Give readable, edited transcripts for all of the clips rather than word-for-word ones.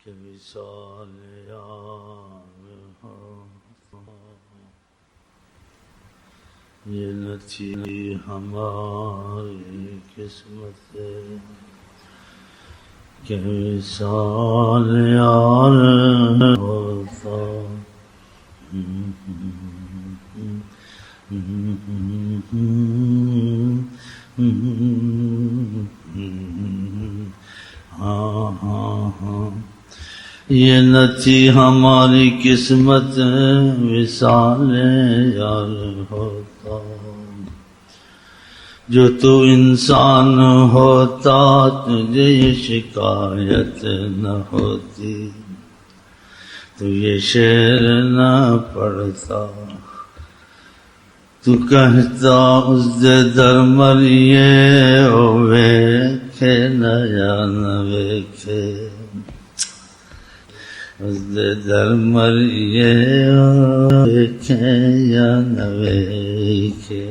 کہ وصال یار ہو یہ نہ تھی ہماری قسمت کہ وصال یار ہوتا یہ نہ تھی ہماری قسمت وصال یار ہوتا جو تو انسان ہوتا تجھے یہ شکایت نہ ہوتی تو یہ شعر نہ پڑھتا تو کہتا اس دے در مریے او ویکھے نہ یا نہ ویکھے اس دے در مریے او ویکھے یا نہ ویکھے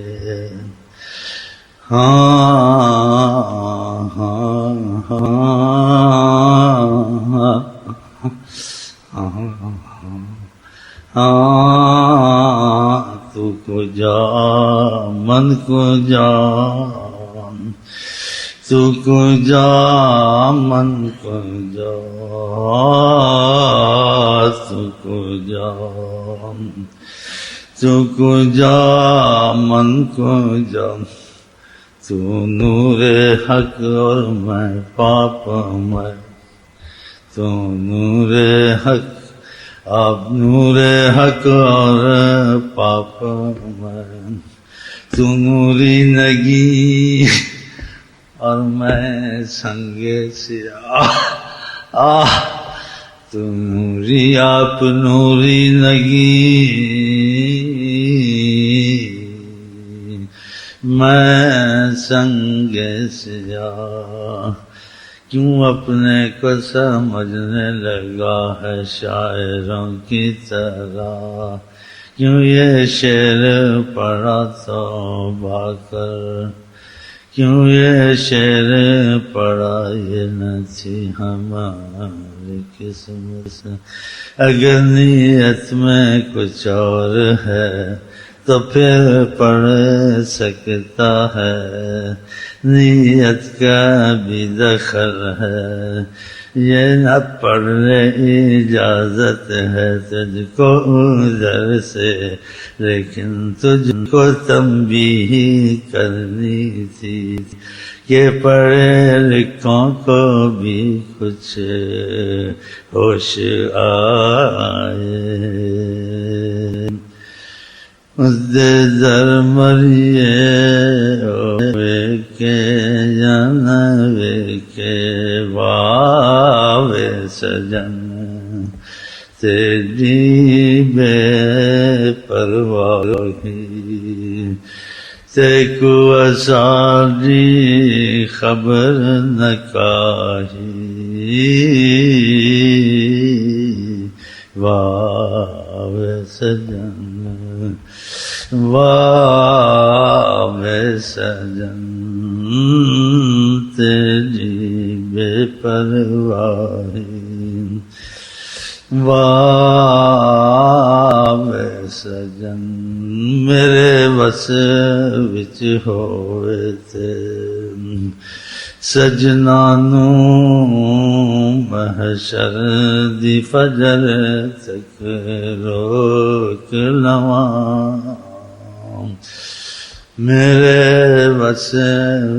تو کو جا من کو جا تو کو جا من کو جا تو کو جا تو کو جا من کو جا تو نور حق اور میں پاپ میں تو نور حق آپ نور حق اور پاپ میں تو نوری نگی اور میں سنگ سیاہ تو نوری آپ نوری نگی میں سنگ سیاہ کیوں اپنے کو سمجھنے لگا ہے شاعروں کی طرح کیوں یہ شعر پڑھا توبہ کر کیوں یہ شعر پڑھا یہ نہ تھی ہماری قسمت اگر نیت میں کچھ اور ہے تو پھر پڑھ سکتا ہے نیت کا بھی دخل ہے یہ نہ پڑھنے اجازت ہے تجھ کو ادھر سے لیکن تجھ کو تنبیہ کرنی تھی کہ پڑھے لکھوں کو بھی کچھ ہوش آئے اس دے در مریے ویکھے یا نہ ویکھے واوے سجن تیری بے پرواہی تے کو اساری خبر نہ کاہی واوے سجن واوے سجن تیری بے پرواہی واوے سجن میرے بس وچ ہوئے تے سجنا نو محشر دی فجر تک روک لواں میرے بس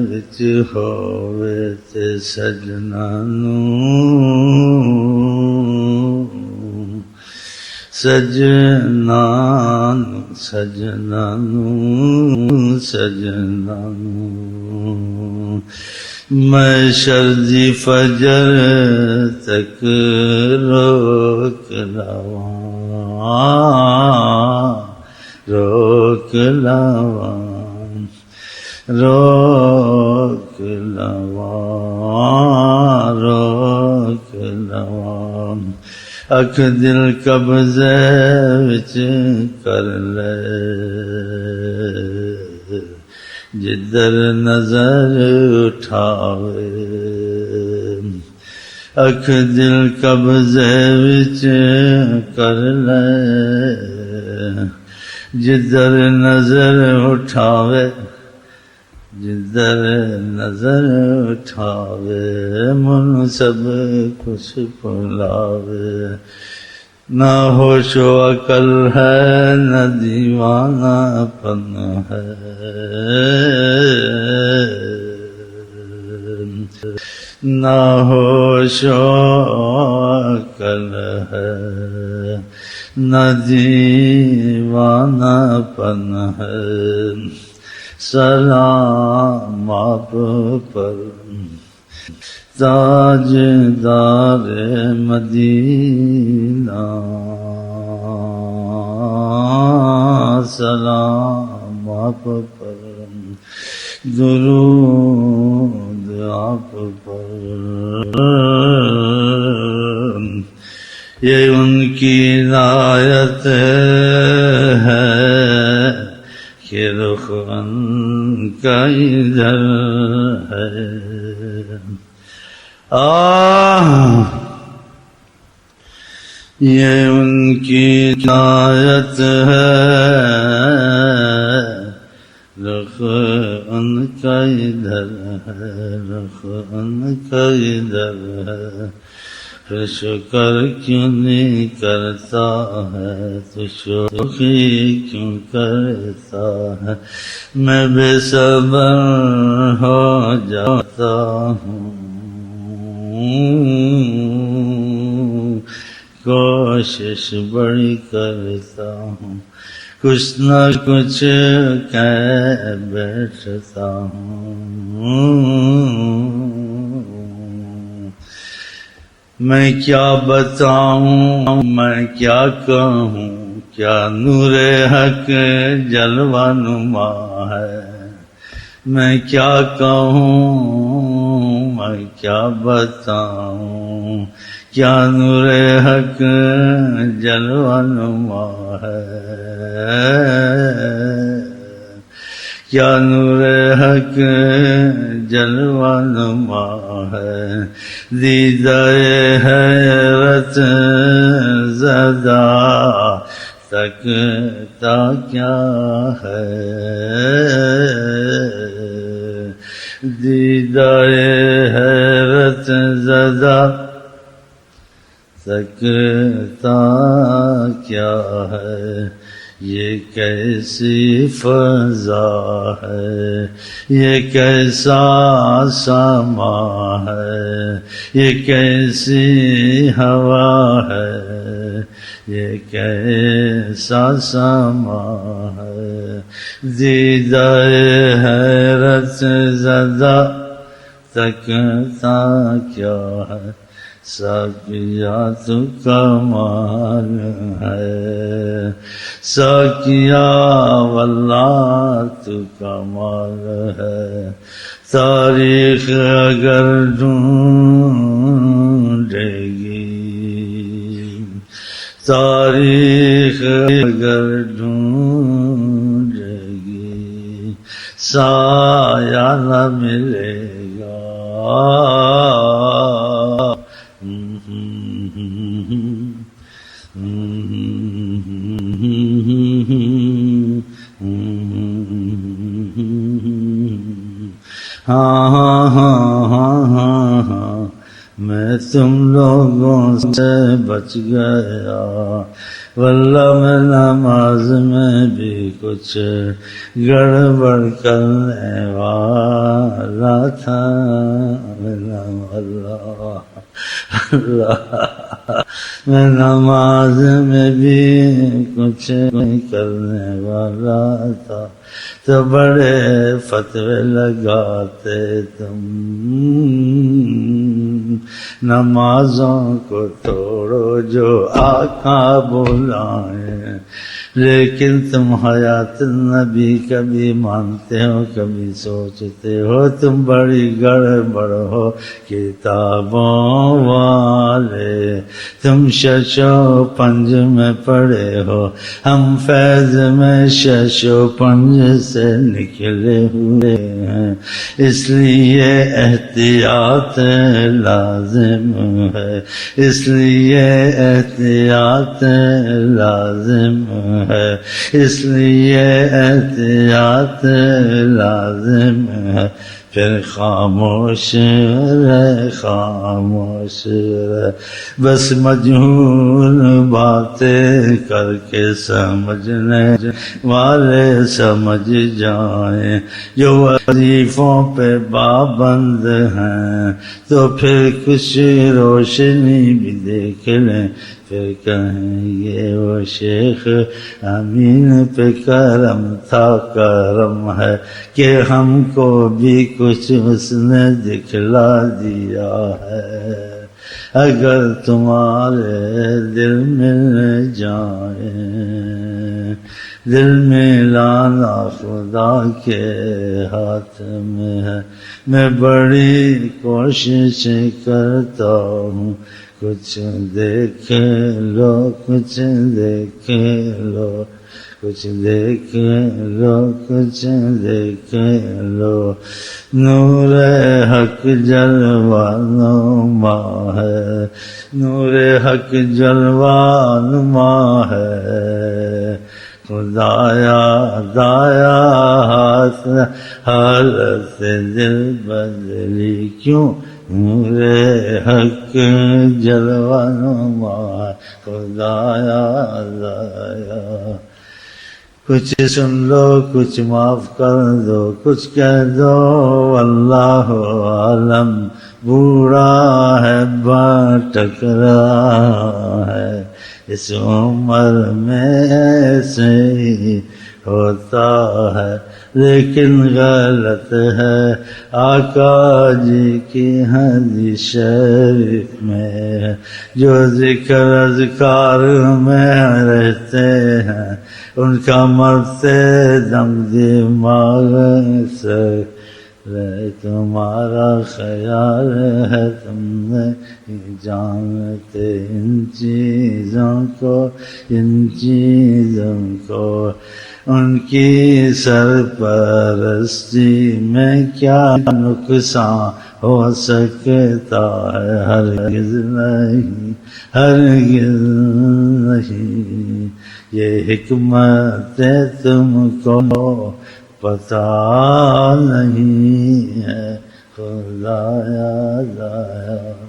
وچ ہوئے تے سجنا نو سجنا نو سجنا نو سجنا نو میں شردی فجر تک روک لواں روک لواں روک لواں روک لواں اکھ دل قبضے وچ کر لے جدھر نظر اٹھاوے اکھ دل قبضے وچ کر لے جدھر نظر اٹھاوے جدھر نظر اٹھاوے من سب کچھ بھلاوے نہ ہوش و عقل ہے نہ دیوانہ پن ہے نہ ہوش و عقل ہے نہ دیوانہ پن ہے سلام آپ پر تاجدار مدینہ سلام آپ پر درود آپ پر یہ ان کی عنایت ہے کہ رخ ان کا ادھر ہے یہ ان کی عنایت ہے رخ ان کا ادھر ہے رخ ان کا ادھر ہے پھر شکر کیوں نہیں کرتا ہے تو شوخی کیوں کرتا ہے میں بے صبر ہو جاتا ہوں کوشش بڑی کرتا ہوں کچھ نہ کچھ کہہ بیٹھتا ہوں میں کیا بتاؤں میں کیا کہوں کیا نور حق جلوہ نما ہے میں کیا کہوں میں کیا بتاؤں کیا نور حق جلوہ نما ہے کیا نور حق جلوہ نما ہے دیدہ حیرت زدہ تکتا کیا ہے دیدہ حیرت زدہ تکتا کیا ہے یہ کیسی فضا ہے یہ کیسا سما ہے یہ کیسی ہوا ہے یہ کیسا سما ہے دیدہ حیرت زدہ تکتا کیا ہے ساقیا تو کمال ہے ساقیا واللہ تو کمال ہے تاریخ اگر ڈھونڈے گی تاریخ اگر ڈھونڈے گی سایہ نہ ملے گا ہاں میں تم لوگوں سے بچ گیا واللہ میں نماز میں بھی کچھ گڑبڑ کرنے والا تھا میں نماز میں بھی کچھ نہیں کرنے والا تھا تو بڑے فتوے لگاتے تم نمازوں کو توڑو جو آقا بلائیں لیکن تم حیات النبی کبھی مانتے ہو کبھی سوچتے ہو، تم بڑی گڑبڑ ہو کتابوں والے، تم شش و پنج میں پڑے ہو، ہم فیض میں شش و پنج سے نکلے ہوئے ہیں، اس لیے احتیاط لازم ہے، اس لیے احتیاط لازم ہے، اس لیے احتیاط لازم ہے، پھر خاموش رہ خاموش رہ، بس مجہول باتیں کر کے سمجھنے والے سمجھ جائیں، جو وظیفوں پہ پابند ہیں تو پھر کچھ روشنی بھی دیکھ لیں، پھر کہیں گے وہ شیخ امین پہ کرم تھا، کرم ہے کہ ہم کو بھی کچھ اس نے دکھلا دیا ہے، اگر تمہارے دل مل جائیں، دل میں لانا خدا کے ہاتھ میں ہے، میں بڑی کوشش کرتا ہوں، کچھ دیکھ لو کچھ دیکھ لو، کچھ دیکھ لو کچھ دیکھ لو، نور حق جلوہ نما ہے، نور حق جلوہ نما ہے، خدایا دایا ہاتھ حالت دل بدلی کیوں، نور حق جلوہ نما ہے، خدایا دایا، کچھ سن لو کچھ معاف کر دو، کچھ کہہ دو واللہ عالم، بوڑھا ہے بھٹک رہا ہے، اس عمر میں ایسے ہی ہوتا ہے، لیکن غلط ہے آقا جی کی حدیث شریف میں، جو ذکر اذکار میں رہتے ہیں ان کا مرتے دم دماغ سے تمہارا خیال ہے، تم نہیں جانتے ان چیزوں کو، ان چیزوں کو، ان کی سرپرستی میں کیا نقصان ہو سکتا ہے، ہرگز نہیں ہرگز نہیں، یہ حکمت تم کو پتہ نہیں ہے، خدایا دایا